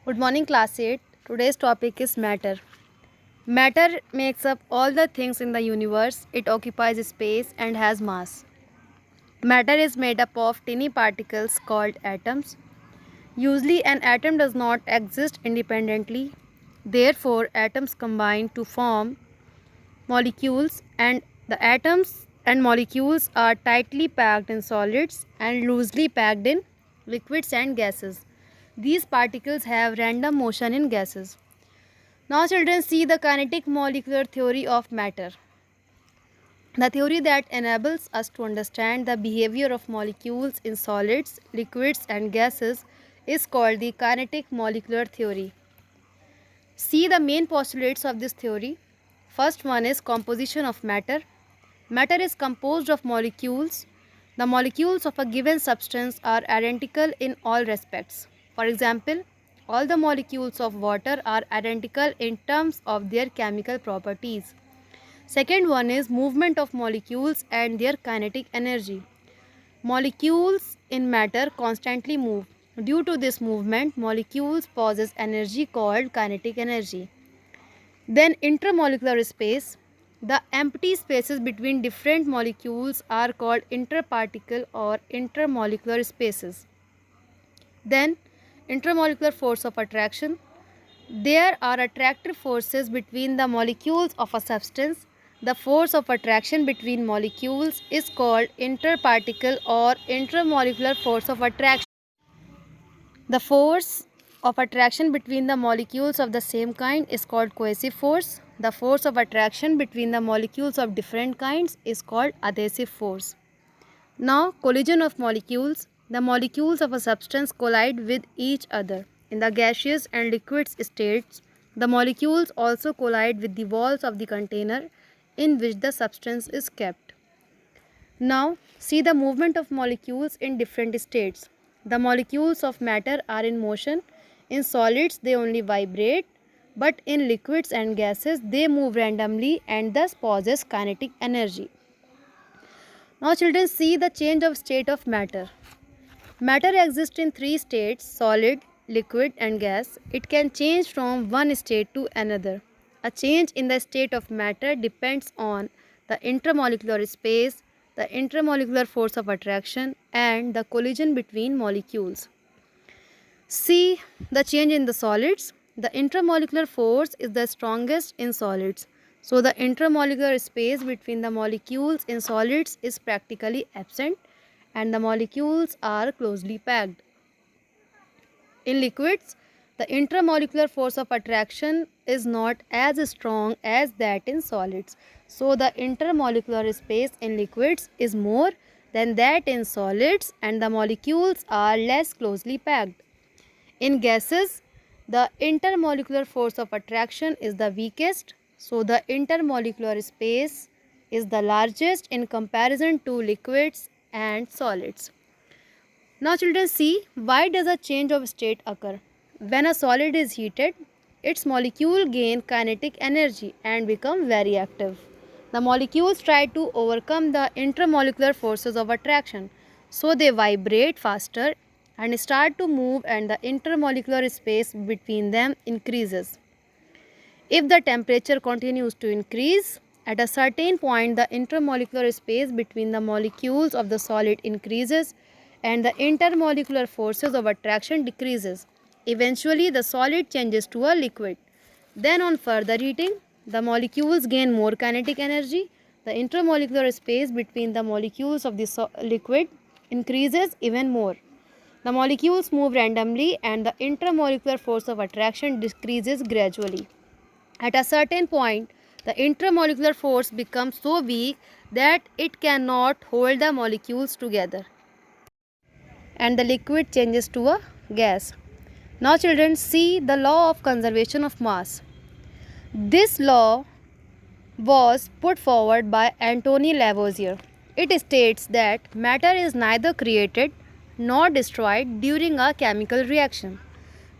Good morning, class 8. Today's topic is matter. Matter makes up all the things in the universe. It occupies space and has mass. Matter is made up of tiny particles called atoms. Usually, an atom does not exist independently. Therefore, atoms combine to form molecules, and the atoms and molecules are tightly packed in solids and loosely packed in liquids and gases. These particles have random motion in gases. Now, children, see the kinetic molecular theory of matter. The theory that enables us to understand the behavior of molecules in solids, liquids, and gases is called the kinetic molecular theory. See the main postulates of this theory. First one is composition of matter. Matter is composed of molecules. The molecules of a given substance are identical in all respects. For example, all the molecules of water are identical in terms of their chemical properties. Second one is movement of molecules and their kinetic energy. Molecules in matter constantly move. Due to this movement, molecules possess energy called kinetic energy. Then intermolecular space. The empty spaces between different molecules are called interparticle or intermolecular spaces. Then intermolecular force of attraction. There are attractive forces between the molecules of a substance. The force of attraction between molecules is called interparticle or intermolecular force of attraction. The force of attraction between the molecules of the same kind is called cohesive force. The force of attraction between the molecules of different kinds is called adhesive force. Now, collision of molecules. The molecules of a substance collide with each other. In the gaseous and liquid states, the molecules also collide with the walls of the container in which the substance is kept. Now, see the movement of molecules in different states. The molecules of matter are in motion. In solids, they only vibrate, but in liquids and gases, they move randomly and thus possess kinetic energy. Now, children, see the change of state of matter. Matter exists in three states: solid, liquid, and gas. It can change from one state to another. A change in the state of matter depends on the intermolecular space, the intermolecular force of attraction, and the collision between molecules. See the change in the solids. The intermolecular force is the strongest in solids. So, the intermolecular space between the molecules in solids is practically absent and the molecules are closely packed. In liquids, the intermolecular force of attraction is not as strong as that in solids. So, the intermolecular space in liquids is more than that in solids and the molecules are less closely packed. In gases, the intermolecular force of attraction is the weakest. So, the intermolecular space is the largest in comparison to liquids and solids. Now, children, see why does a change of state occur? When a solid is heated, its molecule gain kinetic energy and become very active. The molecules try to overcome the intermolecular forces of attraction, so they vibrate faster and start to move, and the intermolecular space between them increases. If the temperature continues to increase, at a certain point the intermolecular space between the molecules of the solid increases and the intermolecular forces of attraction decreases. Eventually the solid changes to a liquid. Then on further heating, the molecules gain more kinetic energy. The intermolecular space between the molecules of the liquid increases even more. The molecules move randomly and the intermolecular force of attraction decreases gradually. At a certain point, the intermolecular force becomes so weak that it cannot hold the molecules together and the liquid changes to a gas. Now, children, see the law of conservation of mass. This law was put forward by Antony Lavoisier. It states that matter is neither created nor destroyed during a chemical reaction.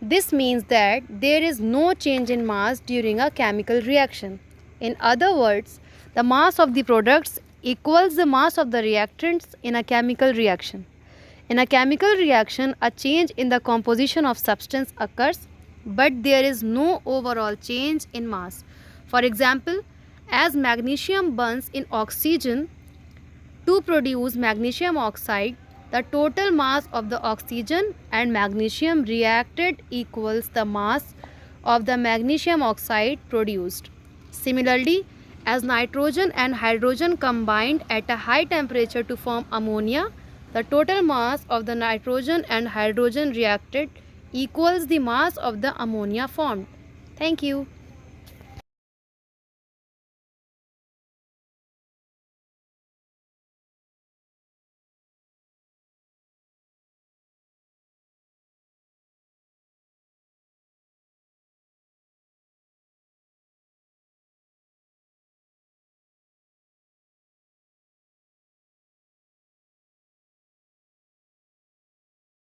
This means that there is no change in mass during a chemical reaction. In other words, the mass of the products equals the mass of the reactants in a chemical reaction. In a chemical reaction, a change in the composition of substance occurs. but there is no overall change in mass. For example, as magnesium burns in oxygen to produce magnesium oxide, the total mass of the oxygen and magnesium reacted equals the mass of the magnesium oxide produced. Similarly, as nitrogen and hydrogen combined at a high temperature to form ammonia, the total mass of the nitrogen and hydrogen reacted equals the mass of the ammonia formed. Thank you.